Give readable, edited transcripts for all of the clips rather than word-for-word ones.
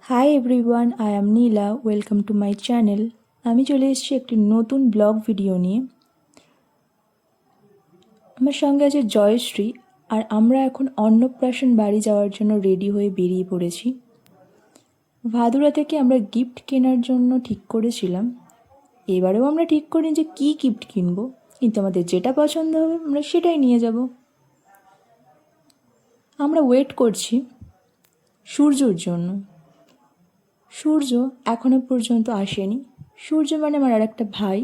Hi everyone, I am Nila. Welcome to my channel. আমি চলে এসেছি একটি নতুন ব্লগ ভিডিও নিয়ে। আমার সঙ্গে আছে জয়শ্রী, আর আমরা এখন অন্নপ্রাশন বাড়ি যাওয়ার জন্য রেডি হয়ে বেরিয়ে পড়েছি। ভাদুরা থেকে আমরা গিফট কেনার জন্য ঠিক করেছিলাম। এবারেও আমরা ঠিক করি যে কী গিফট কিনবো, কিন্তু আমাদের যেটা পছন্দ হবে আমরা সেটাই নিয়ে যাব। আমরা ওয়েট করছি সূর্যর জন্য। সূর্য এখনো পর্যন্ত আসেনি। সূর্য মানে আমার আর একটা ভাই।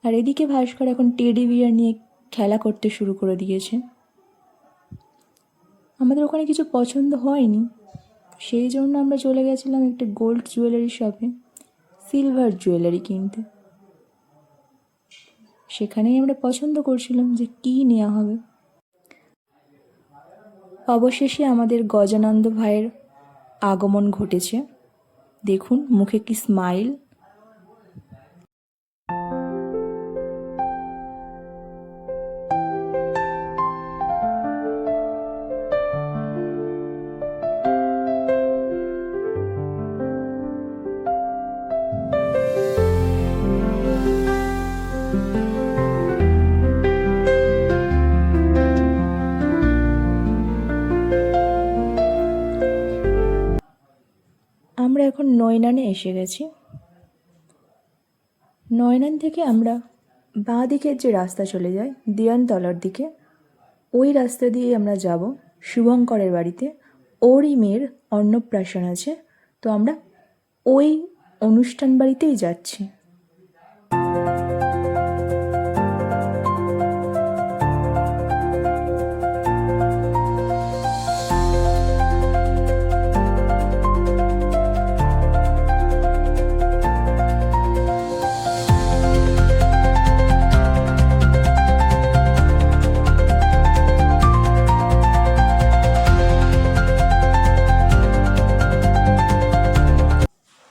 আর এদিকে ভাস্কর এখন টেডি বিয়ার নিয়ে খেলা করতে শুরু করে দিয়েছে। আমাদের ওখানে কিছু পছন্দ হয়নি, সেই জন্য আমরা চলে গেছিলাম একটা গোল্ড জুয়েলারি শপে সিলভার জুয়েলারি কিনতে। সেখানেই আমরা পছন্দ করছিলাম যে কী নেওয়া হবে। অবশেষে আমাদের গজানন্দ ভাইয়ের আগমন ঘটেছে। দেখুন মুখে কি স্মাইল। আমরা এখন নয়নানে এসে গেছি। নয়নান থেকে আমরা বাঁ দিকের যে রাস্তা চলে যায় দিয়ানতলার দিকে, ওই রাস্তা দিয়ে আমরা যাব শুভঙ্করের বাড়িতে। ওরই মেয়ের অন্নপ্রাশন আছে, তো আমরা ওই অনুষ্ঠান বাড়িতেই যাচ্ছি।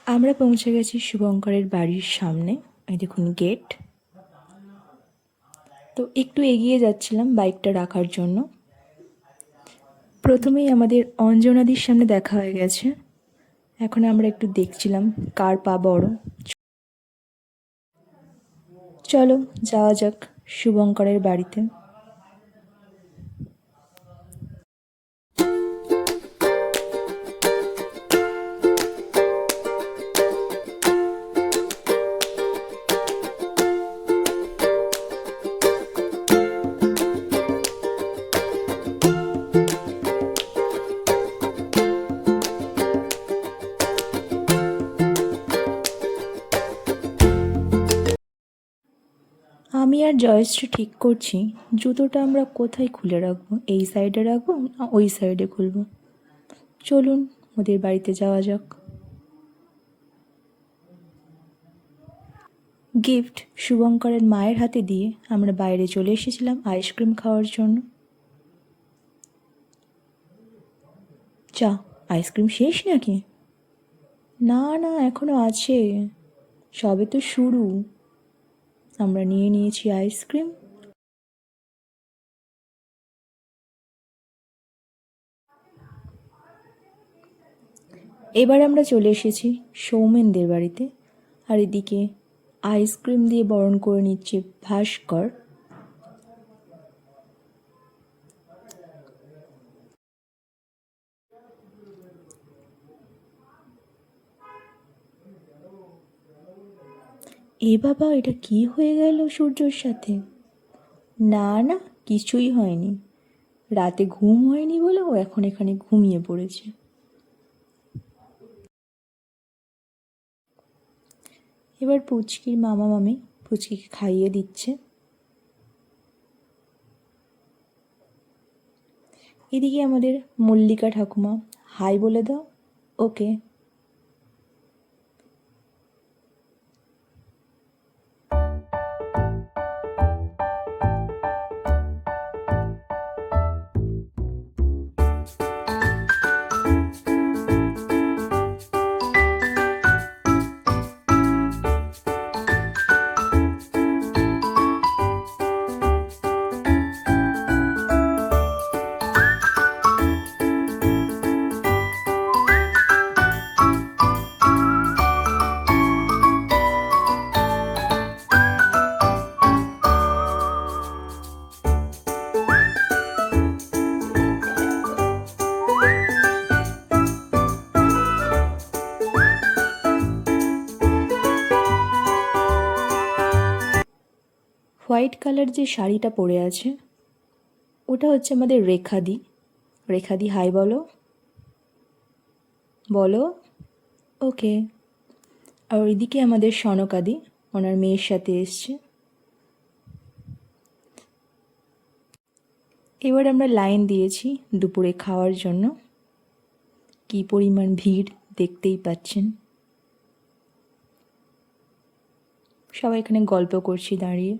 আমরা পৌঁছে গেছি শুভঙ্করের বাড়ির সামনে। এই দেখুন গেট। তো একটু এগিয়ে যাচ্ছিলাম বাইকটা রাখার জন্য। প্রথমেই আমাদের অঞ্জনাদির সামনে দেখা হয়ে গেছে। এখন আমরা একটু দেখছিলাম কার পা বড়। চলো যাওয়া যাক শুভঙ্করের বাড়িতে। আমি আর জয়শ্রী ঠিক করছি জুতোটা আমরা কোথায় খুলে রাখবো, এই সাইডে রাখবো না ওই সাইডে খুলবো। চলুন ওদের বাড়িতে যাওয়া যাক। গিফট শুভঙ্করের মায়ের হাতে দিয়ে আমরা বাইরে চলে এসেছিলাম আইসক্রিম খাওয়ার জন্য। চা, আইসক্রিম শেষ নাকি? না না, এখনো আছে, সবে তো শুরু। আমরা নিয়ে নিয়েছি আইসক্রিম। এবার আমরা চলে এসেছি সৌমেনদের বাড়িতে। আর এদিকে আইসক্রিম দিয়ে বরণ করে নিচ্ছে ভাস্কর। এ বাবা, এটা কি হয়ে গেল সূর্যর সাথে? না না, কিছুই হয়নি। রাতে ঘুম হয়নি বলে ও এখন এখানে ঘুমিয়ে পড়েছে। এবার পুচকির মামা মামি পুচকিকে খাইয়ে দিচ্ছে। এদিকে আমাদের মল্লিকা ঠাকুমা, হাই বলে দাও। ওকে। হোয়াইট কালার যে শাড়িটা পরে আছে ওটা হচ্ছে আমাদের রেখাদি। রেখাদি হাই বলো, বলো। ওকে। আর ওইদিকে আমাদের সনকাদি ওনার মেয়ের সাথে এসছে। এবার আমরা লাইন দিয়েছি দুপুরে খাওয়ার জন্য। কী পরিমাণ ভিড় দেখতেই পাচ্ছেন। সবাই এখানে গল্প করছি দাঁড়িয়ে।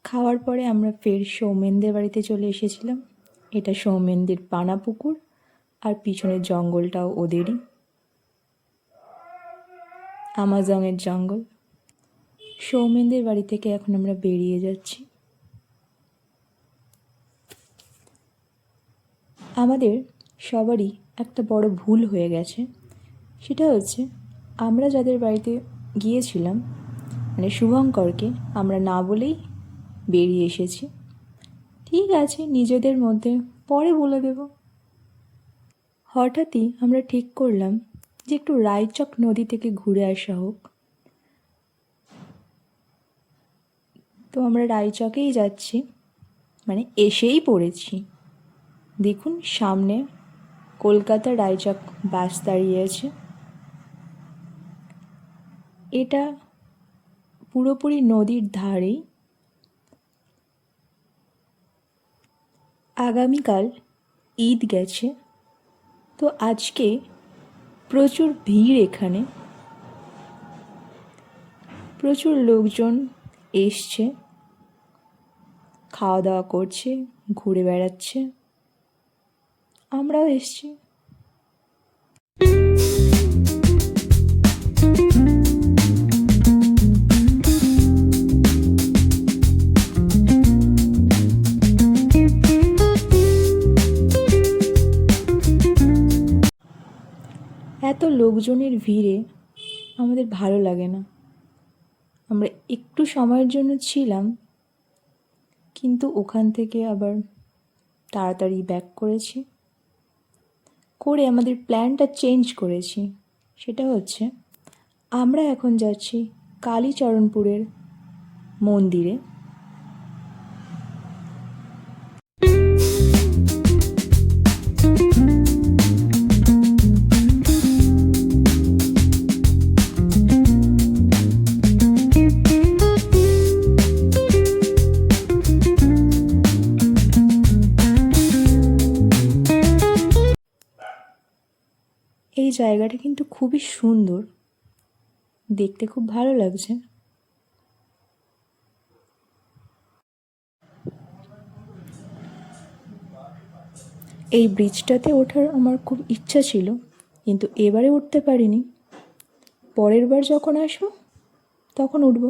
খাওয়ার পরে আমরা ফের সৌমেনদের বাড়িতে চলে এসেছিলাম। এটা সৌমেনদের পানা পুকুর, আর পিছনের জঙ্গলটাও ওদেরই, আমাজনের জঙ্গল। সৌমেনদের বাড়ি থেকে এখন আমরা বেরিয়ে যাচ্ছি। আমাদের সবারই একটা বড় ভুল হয়ে গেছে। সেটা হচ্ছে আমরা যাদের বাড়িতে গিয়েছিলাম, মানে শুভঙ্করকে আমরা না বলেই বেরিয়ে এসেছি। ঠিক আছে, নিজেদের মধ্যে পরে বলে দেব। হঠাৎই আমরা ঠিক করলাম যে একটু রায়চক নদী থেকে ঘুরে আসা হোক। তো আমরা রায়চকেই যাচ্ছি, মানে এসেই পড়েছি। দেখুন সামনে কলকাতা রায়চক বাস দাঁড়িয়ে আছে। এটা পুরোপুরি নদীর ধারেই। আগামীকাল ঈদ গেছে, তো আজকে প্রচুর ভিড় এখানে। প্রচুর লোকজন এসছে, খাওয়া দাওয়া করছে, ঘুরে বেড়াচ্ছে। আমরাও এসছি। এত লোকজনের ভিড়ে আমাদের ভালো লাগে না। আমরা একটু সময়ের জন্য ছিলাম, কিন্তু ওখান থেকে আবার তাড়াতাড়ি ব্যাক করেছি, করে আমাদের প্ল্যানটা চেঞ্জ করেছি। সেটা হচ্ছে আমরা এখন যাচ্ছি কালীচরণপুরের মন্দিরে। এই জায়গাটা কিন্তু খুবই সুন্দর, দেখতে খুব ভালো লাগছে। এই ব্রিজটাতে ওঠার আমার খুব ইচ্ছা ছিল, কিন্তু এবারে উঠতে পারিনি। পরের বার যখন আসবো তখন উঠব।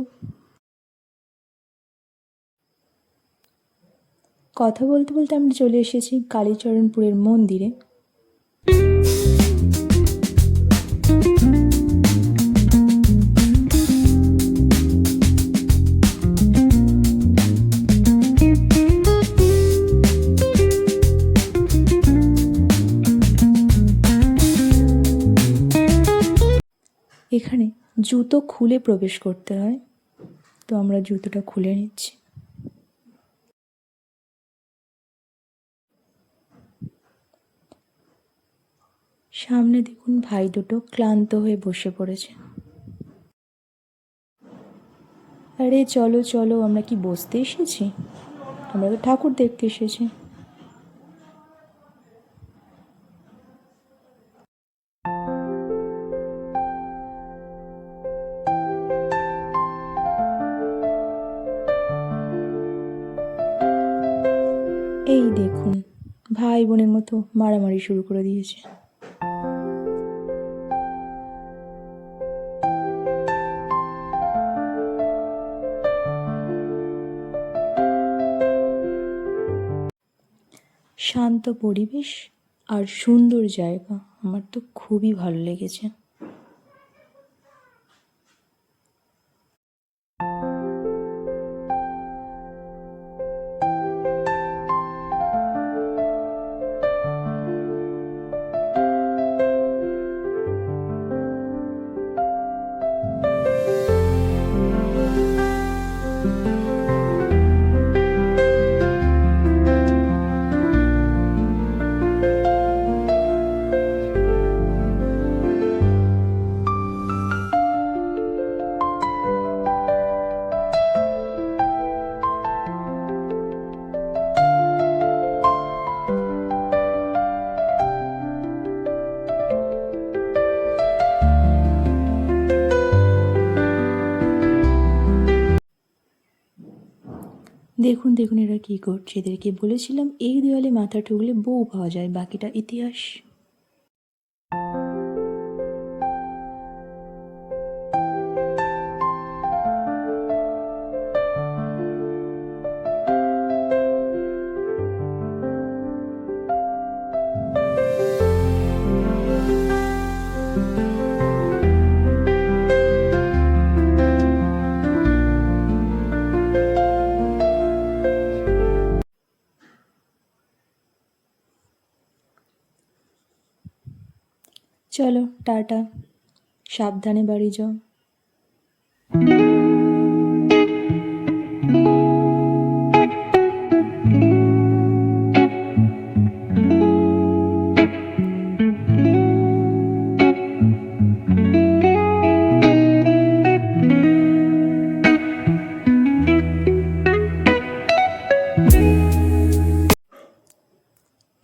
কথা বলতে বলতে আমরা চলে এসেছি কালীচরণপুরের মন্দিরে। এখানে জুতো খুলে প্রবেশ করতে হয়, তো আমরা জুতোটা খুলে নিচ্ছি। সামনে দেখুন ভাই দুটো ক্লান্ত হয়ে বসে পড়েছে। আরে চলো চলো, আমরা কি বসতে এসেছি? আমরা তো ঠাকুর দেখতে এসেছি। ভাই বোনের মতো মারামারি শুরু করে দিয়েছে। শান্ত পরিবেশ আর সুন্দর জায়গা, আমার তো খুবই ভালো লেগেছে। দেখুন দেখুন এরা কী করছে, এদেরকে বলেছিলাম এই দেওয়ালে মাথা ঠুকলে বউ পাওয়া যায়, বাকিটা ইতিহাস। চলো টাটা, সাবধানে বাড়ি যাও।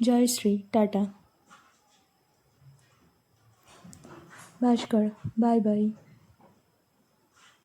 জয়শ্রী, টাটা, ভাস্কর, বাই বাই।